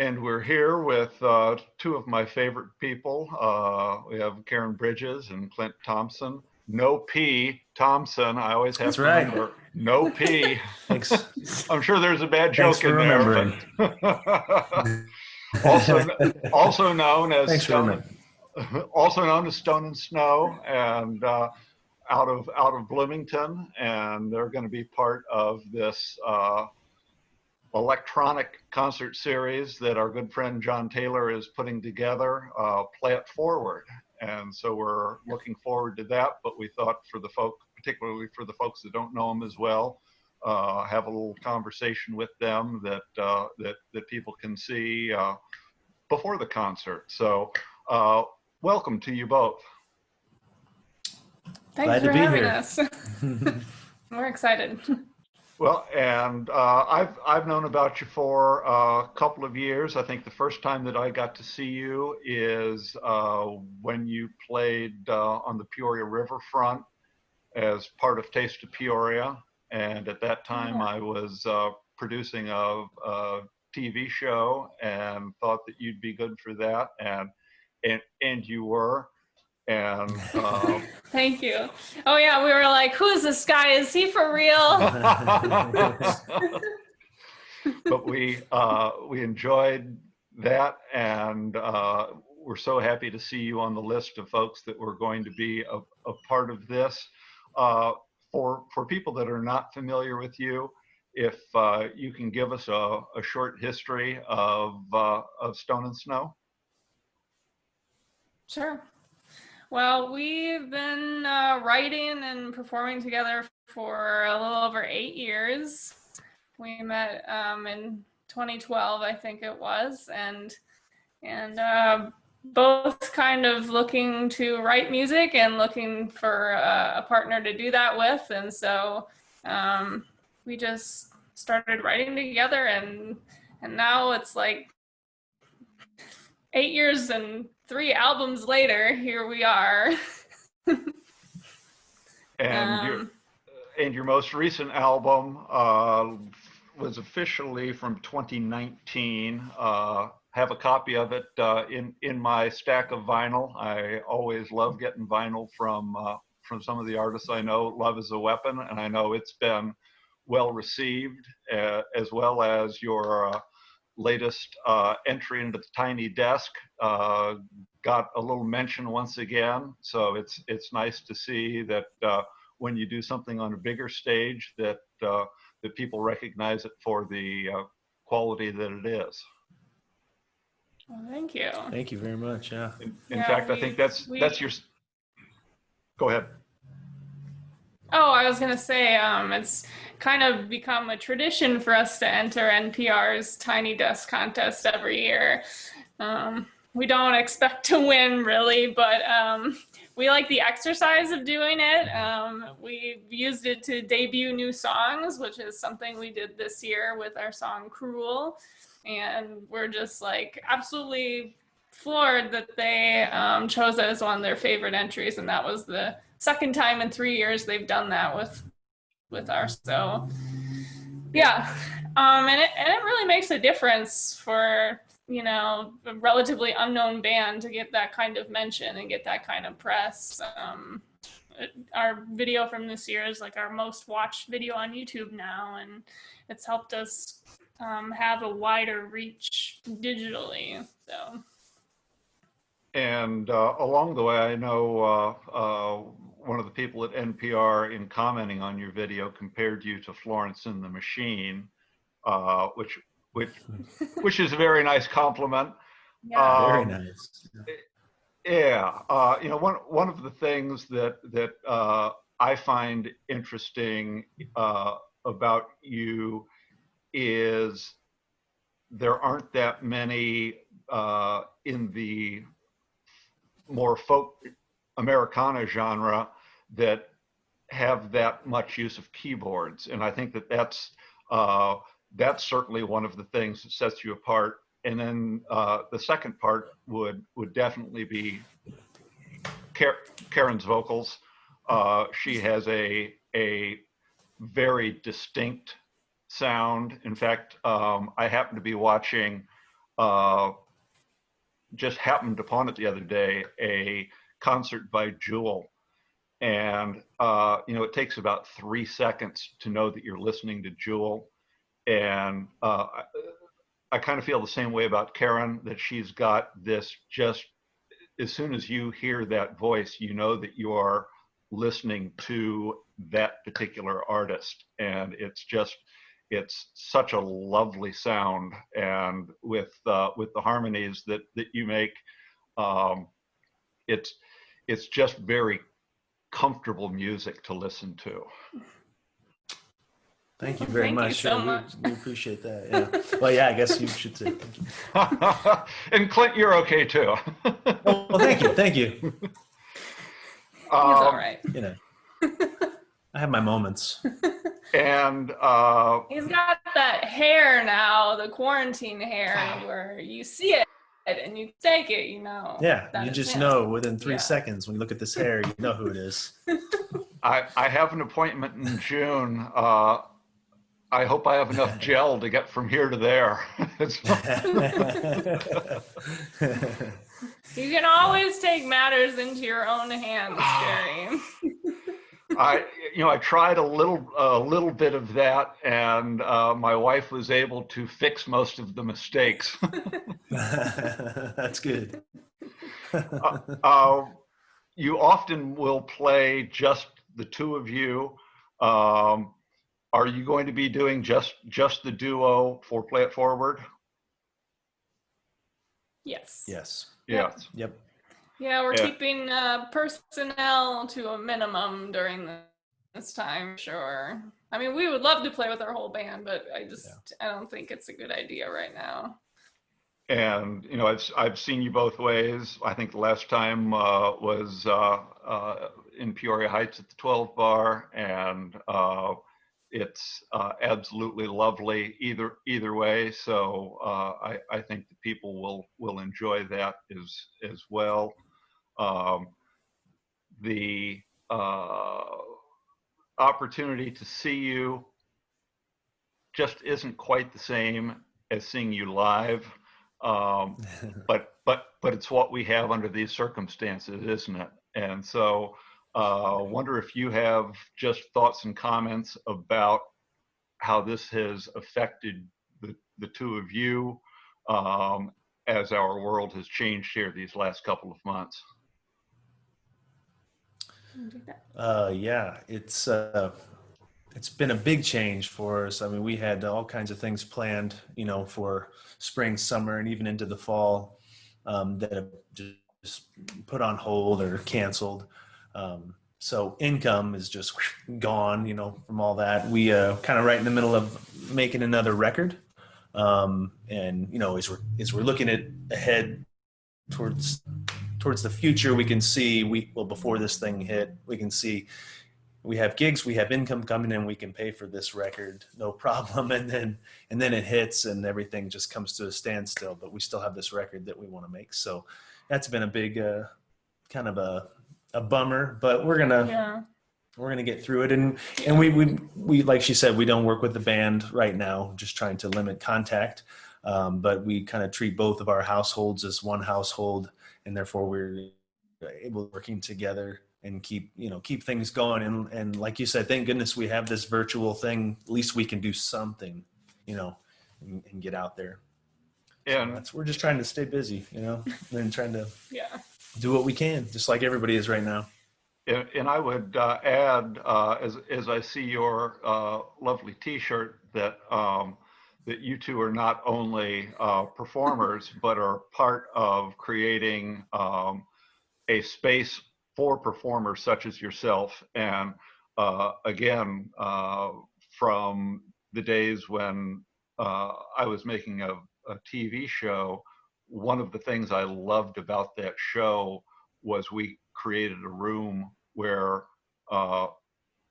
And we're here with two of my favorite people. We have Karen Bridges and Clint Thompson. No P Thompson. I always have That's to right. remember no P. Thanks. I'm sure there's a bad Thanks joke for in there, remembering. but also known as Thanks for Stone, remembering. also known as Stone and Snow, and out of Bloomington, and they're going to be part of this electronic concert series that our good friend John Taylor is putting together, Play It Forward. And so we're looking forward to that, but we thought for the folk, particularly for the folks that don't know them as well, have a little conversation with them that people can see before the concert. So welcome to you both. Thanks for having us. We're excited. Well, and I've known about you for a couple of years. I think the first time that I got to see you is when you played on the Peoria Riverfront as part of Taste of Peoria. And at that time, I was producing a TV show and thought that you'd be good for that, and you were. And thank you. Oh yeah, we were like, who's this guy? Is he for real? But we enjoyed that, and we're so happy to see you on the list of folks that were going to be a part of this. For people that are not familiar with you, if you can give us a short history of Stone and Snow. Sure. Well, we've been writing and performing together for a little over 8 years. We met in 2012, I think it was, and both kind of looking to write music and looking for a partner to do that with. And so we just started writing together, and now it's like 8 years and 3 albums later, here we are. And your most recent album was officially from 2019. Have a copy of it in my stack of vinyl. I always love getting vinyl from some of the artists I know. Love is a Weapon, and I know it's been well received, as well as your latest entry into the Tiny Desk got a little mention once again. So it's nice to see that when you do something on a bigger stage, that people recognize it for the quality that it is. Well, thank you. Thank you very much. Yeah. In fact, I think that's your. Go ahead. Oh, I was going to say, it's kind of become a tradition for us to enter NPR's Tiny Desk contest every year. We don't expect to win, really, but we like the exercise of doing it. We've used it to debut new songs, which is something we did this year with our song Cruel. And we're just like absolutely floored that they chose it as one of their favorite entries, and that was the second time in 3 years they've done that with our. So yeah, and it really makes a difference for, you know, a relatively unknown band to get that kind of mention and get that kind of press. Our video from this year is like our most watched video on YouTube now, and it's helped us have a wider reach digitally. So. And along the way, I know one of the people at NPR, in commenting on your video, compared you to Florence and the Machine, which is a very nice compliment. Yeah. Very nice. Yeah, you know, one of the things that I find interesting about you is there aren't that many in the more folk Americana genre that have that much use of keyboards, and I think that's certainly one of the things that sets you apart. And then the second part would definitely be Karen's vocals. She has a very distinct sound. In fact, I happen to be watching just happened upon it the other day, a concert by Jewel. And, it takes about 3 seconds to know that you're listening to Jewel. And I kind of feel the same way about Karen, that she's got this, just as soon as you hear that voice, you know that you are listening to that particular artist. And it's such a lovely sound. And with the harmonies that you make, it's just very comfortable music to listen to. Thank you very Thank you much. so Yeah, much. we appreciate that. Yeah. Well, yeah, I guess you should say thank you. And Clint, you're okay too. Well, thank you. Thank you. He's all right. You know, I have my moments. And He's got that hair now, the quarantine hair, where you see it and you take it, Yeah, that you it's just him. know within 3 Yeah. seconds when you look at this hair, you know who it is. I have an appointment in June. I hope I have enough gel to get from here to there. You can always take matters into your own hands, Jerry. I tried a little bit of that, and my wife was able to fix most of the mistakes. That's good. You often will play just the two of you. Are you going to be doing just the duo for Play It Forward? Yes. Yes. Yes. Yep. Yeah, we're Yeah. keeping personnel to a minimum during this time, sure. I mean, we would love to play with our whole band, but I don't think it's a good idea right now. And I've seen you both ways. I think the last time was in Peoria Heights at the 12 Bar, and it's absolutely lovely either way. So I think the people will enjoy that as well. The opportunity to see you just isn't quite the same as seeing you live. But it's what we have under these circumstances, isn't it? And so wonder if you have just thoughts and comments about how this has affected the two of you as our world has changed here these last couple of months. Yeah, it's been a big change for us. I mean, we had all kinds of things planned, for spring, summer, and even into the fall that have just put on hold or canceled. So income is just gone, from all that. We kind of right in the middle of making another record. And, as we're looking ahead towards the future, we can see before this thing hit, we can see we have gigs, we have income coming in, we can pay for this record, no problem. And then it hits and everything just comes to a standstill, but we still have this record that we want to make. So that's been a big, kind of a bummer, but we're going to get through it. And we, like she said, we don't work with the band right now, just trying to limit contact. But we kind of treat both of our households as one household, and therefore we're able to working together and keep things going. And like you said, thank goodness we have this virtual thing. At least we can do something, and get out there. And So we're just trying to stay busy, and trying to Yeah. do what we can, just like everybody is right now. And I would add, as I see your lovely T-shirt, that you two are not only performers, but are part of creating a space for performers such as yourself. And again, from the days when I was making a TV show, one of the things I loved about that show was we created a room where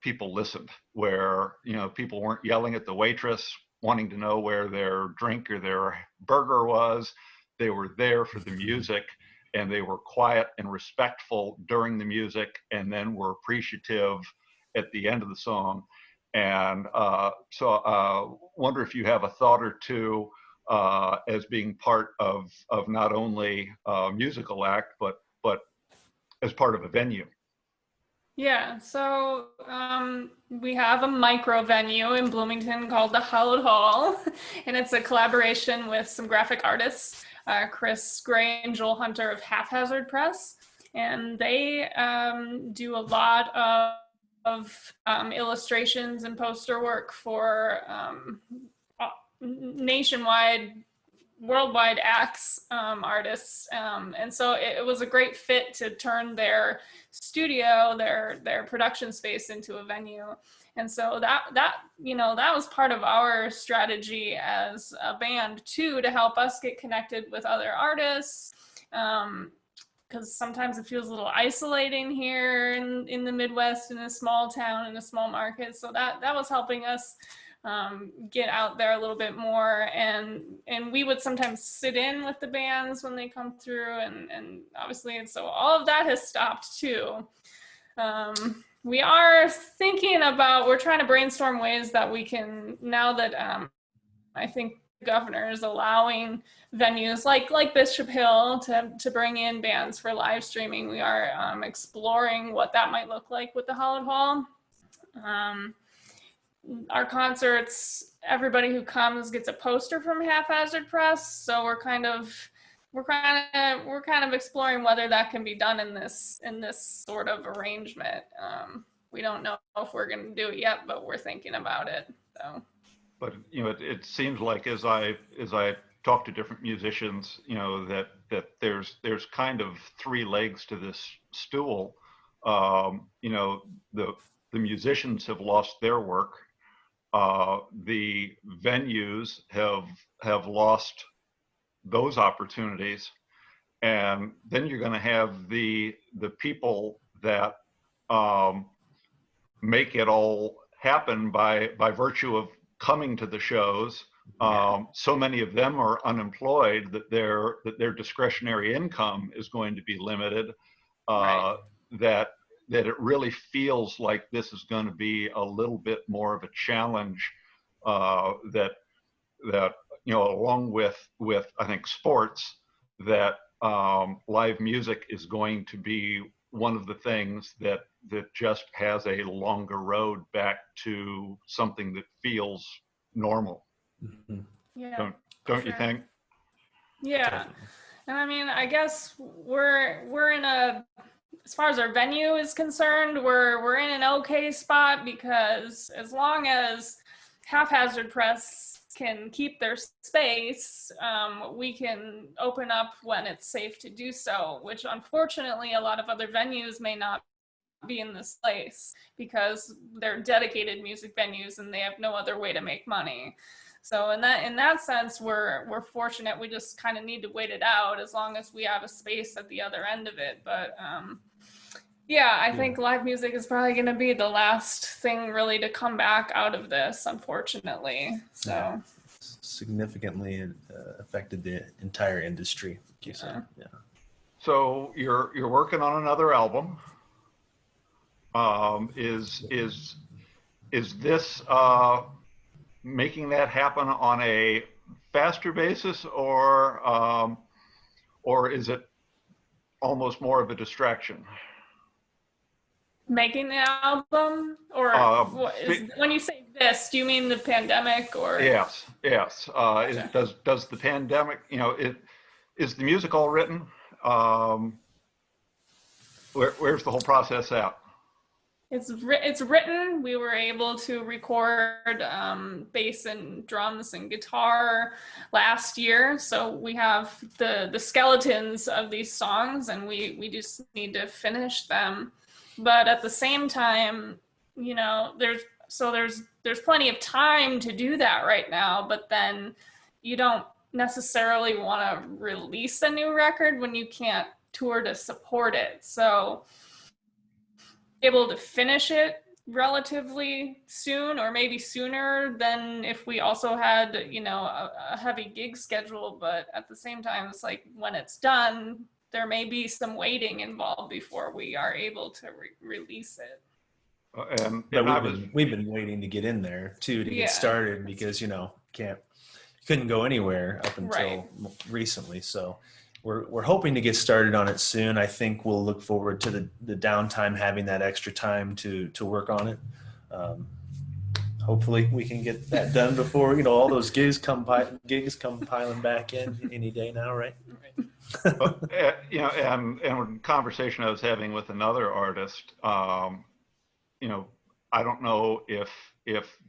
people listened, where people weren't yelling at the waitress wanting to know where their drink or their burger was. They were there for the music, and they were quiet and respectful during the music, and then were appreciative at the end of the song. And so wonder if you have a thought or two as being part of not only a musical act, but as part of a venue. Yeah, so we have a micro venue in Bloomington called the Hallowed Hall, and it's a collaboration with some graphic artists, Chris Gray and Joel Hunter of Haphazard Press, and they do a lot of illustrations and poster work for nationwide, worldwide acts, artists, and so it was a great fit to turn their studio, their production space into a venue. And so that was part of our strategy as a band too, to help us get connected with other artists, because sometimes it feels a little isolating here in the Midwest, in a small town, in a small market. So that was helping us get out there a little bit more, and we would sometimes sit in with the bands when they come through, and obviously, and so all of that has stopped too. We are thinking about, we're trying to brainstorm ways that we can, now that I think the governor is allowing venues like Bishop Hill to bring in bands for live streaming. We are exploring what that might look like with the Hallowed Hall. Our concerts, everybody who comes gets a poster from Haphazard Press, so we're kind of exploring whether that can be done in this sort of arrangement. We don't know if we're going to do it yet, but we're thinking about it. So, but it seems like as I talk to different musicians, that there's kind of three legs to this stool. The musicians have lost their work. The venues have lost those opportunities, and then you're going to have the people that make it all happen by virtue of coming to the shows. So many of them are unemployed that their discretionary income is going to be limited. right. That it really feels like this is going to be a little bit more of a challenge, that along with I think sports, that live music is going to be one of the things that just has a longer road back to something that feels normal. Mhm. Yeah. Don't sure. you think? Yeah. Definitely. And I mean, I guess we're in a, as far as our venue is concerned, we're in an okay spot, because as long as Haphazard Press can keep their space, we can open up when it's safe to do so, which unfortunately a lot of other venues may not be in this place because they're dedicated music venues and they have no other way to make money. So in that sense, we're fortunate. We just kind of need to wait it out as long as we have a space at the other end of it. But yeah, I think live music is probably going to be the last thing really to come back out of this, unfortunately. So Yeah. Significantly affected the entire industry, like you said. Yeah. So you're working on another album. Is this making that happen on a faster basis, or is it almost more of a distraction? making the album, or when you say this, do you mean the pandemic, or? Yes. Gotcha. Does the pandemic, is the music all written? Where's the whole process at? It's written. We were able to record bass and drums and guitar last year, so we have the skeletons of these songs, and we just need to finish them. But at the same time, there's plenty of time to do that right now. But then you don't necessarily want to release a new record when you can't tour to support it. So able to finish it relatively soon, or maybe sooner than if we also had a heavy gig schedule. But at the same time, it's like when it's done, there may be some waiting involved before we are able to release it. And But I was we've been waiting to get in there too, to Yeah. get started, because can't couldn't go anywhere up until Right. recently. So we're hoping to get started on it soon. I think we'll look forward to the downtime, having that extra time to work on it. Um, Hopefully we can get that done before, all those gigs come piling back in any day now, right? But, and in conversation I was having with another artist, I don't know if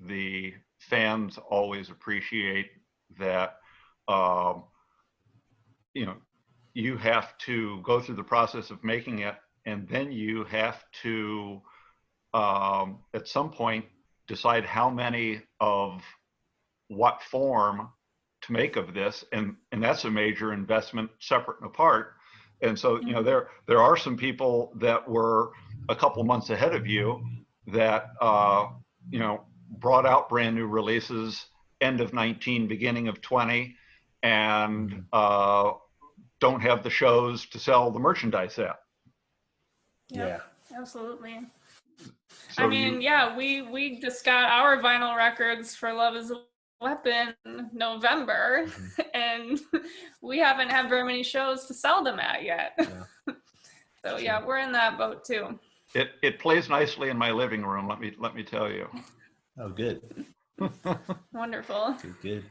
the fans always appreciate that, um, you know, you have to go through the process of making it, and then you have to, at some point, decide how many of what form to make of this, and that's a major investment separate and apart. And so, there are some people that were a couple months ahead of you that brought out brand new releases end of 19, beginning of 20, and don't have the shows to sell the merchandise at. Yep, absolutely. So I mean, yeah, we just got our vinyl records for Love Is a Weapon November, and we haven't had very many shows to sell them at yet. Yeah. So yeah, we're in that boat too. It plays nicely in my living room. Let me tell you. Oh, good. Wonderful. Good.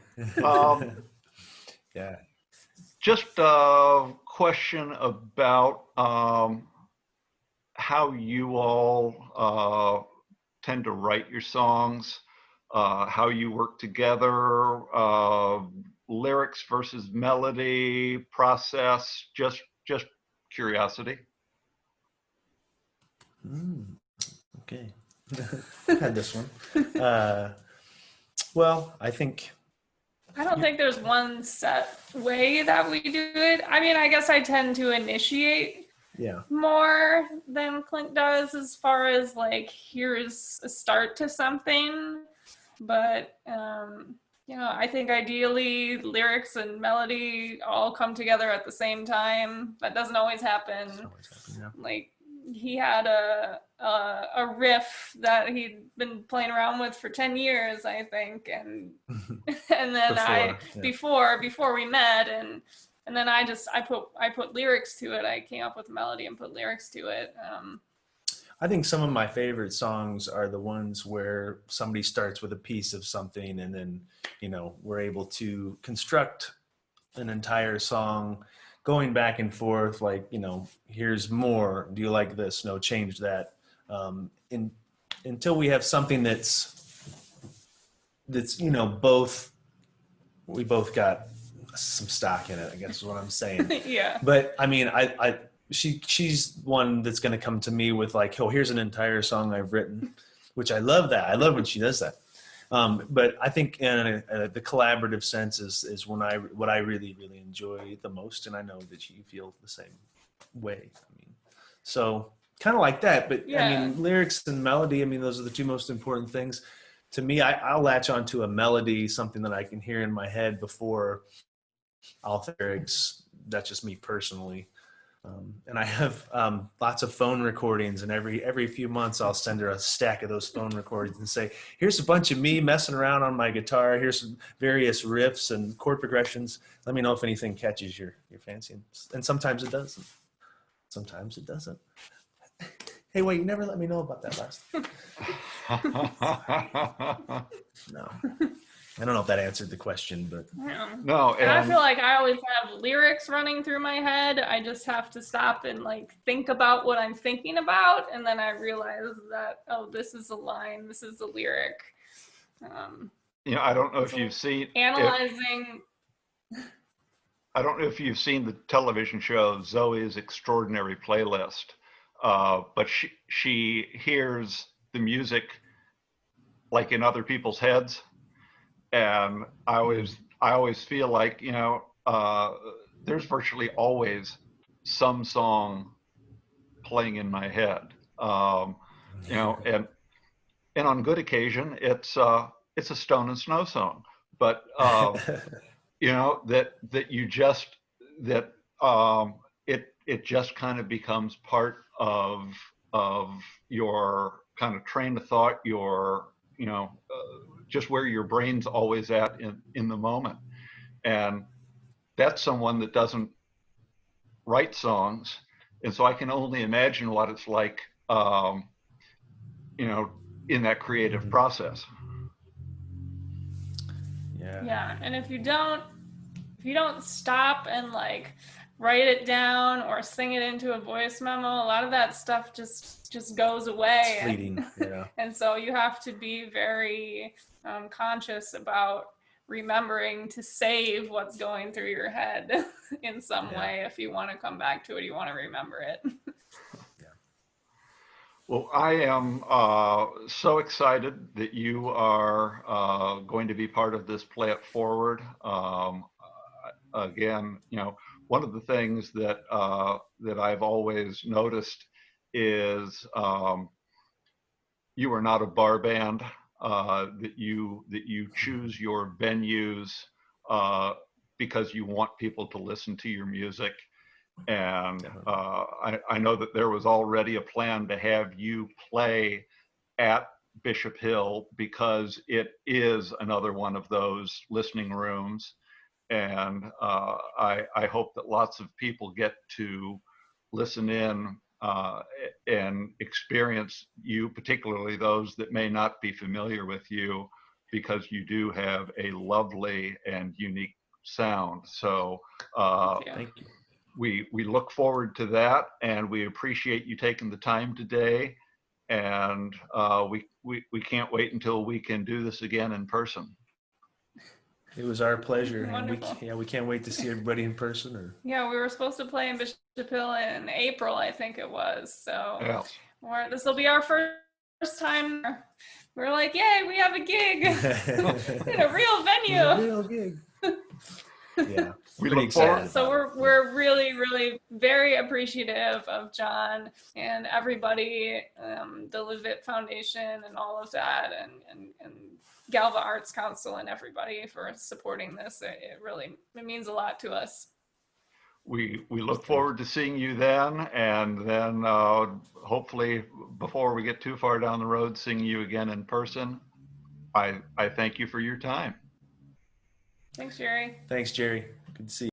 Yeah. Just a question about how you all tend to write your songs, how you work together, lyrics versus melody process, just curiosity. Okay. Had this one. Well, I don't think there's one set way that we do it. I mean, I guess I tend to initiate more than Clint does, as far as like, here's a start to something. But I think ideally lyrics and melody all come together at the same time. That doesn't always happen. Like, he had a riff that he'd been playing around with for 10 years, I think, and then before we met, and then I put lyrics to it. I came up with a melody and put lyrics to it. I think some of my favorite songs are the ones where somebody starts with a piece of something, and then we're able to construct an entire song, going back and forth, like, here's more, do you like this, no, change that, until we have something that's we both got some stock in it, I guess is what I'm saying. Yeah. But I mean, she's one that's going to come to me with like, oh, here's an entire song I've written, which I love that. I love when she does that. But I think in the collaborative sense is what I really, really enjoy the most. And I know that you feel the same way. I mean, so kind of like that, but I mean, lyrics and melody, I mean, those are the two most important things to me. I'll latch onto a melody, something that I can hear in my head before I'll lyrics. That's just me personally. And I have lots of phone recordings, and every few months I'll send her a stack of those phone recordings and say, here's a bunch of me messing around on my guitar. Here's some various riffs and chord progressions. Let me know if anything catches your fancy. And sometimes it doesn't. Sometimes it doesn't. Hey, wait, you never let me know about that last No. I don't know if that answered the question, but no. And I feel like I always have lyrics running through my head. I just have to stop and like think about what I'm thinking about, and then I realize that, oh, this is a line, this is a lyric. I don't know if you've seen analyzing. I don't know if you've seen the television show Zoe's Extraordinary Playlist, but she hears the music like in other people's heads. And I always feel like, there's virtually always some song playing in my head, and on good occasion, it's a Stone and Snow song, but, it just kind of becomes part of your kind of train of thought, your, just where your brain's always at in the moment. And that's someone that doesn't write songs. And so I can only imagine what it's like, you know, in that creative Mhm. process. Yeah. Yeah, and if you don't stop and like write it down or sing it into a voice memo, a lot of that stuff just goes away. It's fleeting. Yeah. And so you have to be very conscious about remembering to save what's going through your head in some Yeah. way if you want to come back to it, you want to remember it. Well, I am so excited that you are going to be part of this Play It Forward. Again, you know, one of the things that that I've always noticed is you are not a bar band. That you choose your venues uh, because you want people to listen to your music. And Definitely. I know that there was already a plan to have you play at Bishop Hill because it is another one of those listening rooms. And I hope that lots of people get to listen in and experience you, particularly those that may not be familiar with you, because you do have a lovely and unique sound. So Thank you. Thank you. we look forward to that, and we appreciate you taking the time today. And we can't wait until we can do this again in person. It was our pleasure, and Wonderful. we can't wait to see everybody in person. Or Yeah, we were supposed to play in Bishop Hill in April, I think it was. So Yes. this will be our first time. We're like, yay, we have a gig in a real venue. real gig. Yeah, We pretty look forward- excited. So about it. we're really, really very appreciative of John and everybody, the Levitt Foundation and all of that, and Galva Arts Council and everybody for supporting this. It means a lot to us. We look forward to seeing you then, and then hopefully before we get too far down the road, seeing you again in person. I thank you for your time. Thanks, Jerry. Thanks, Jerry. Good to see you.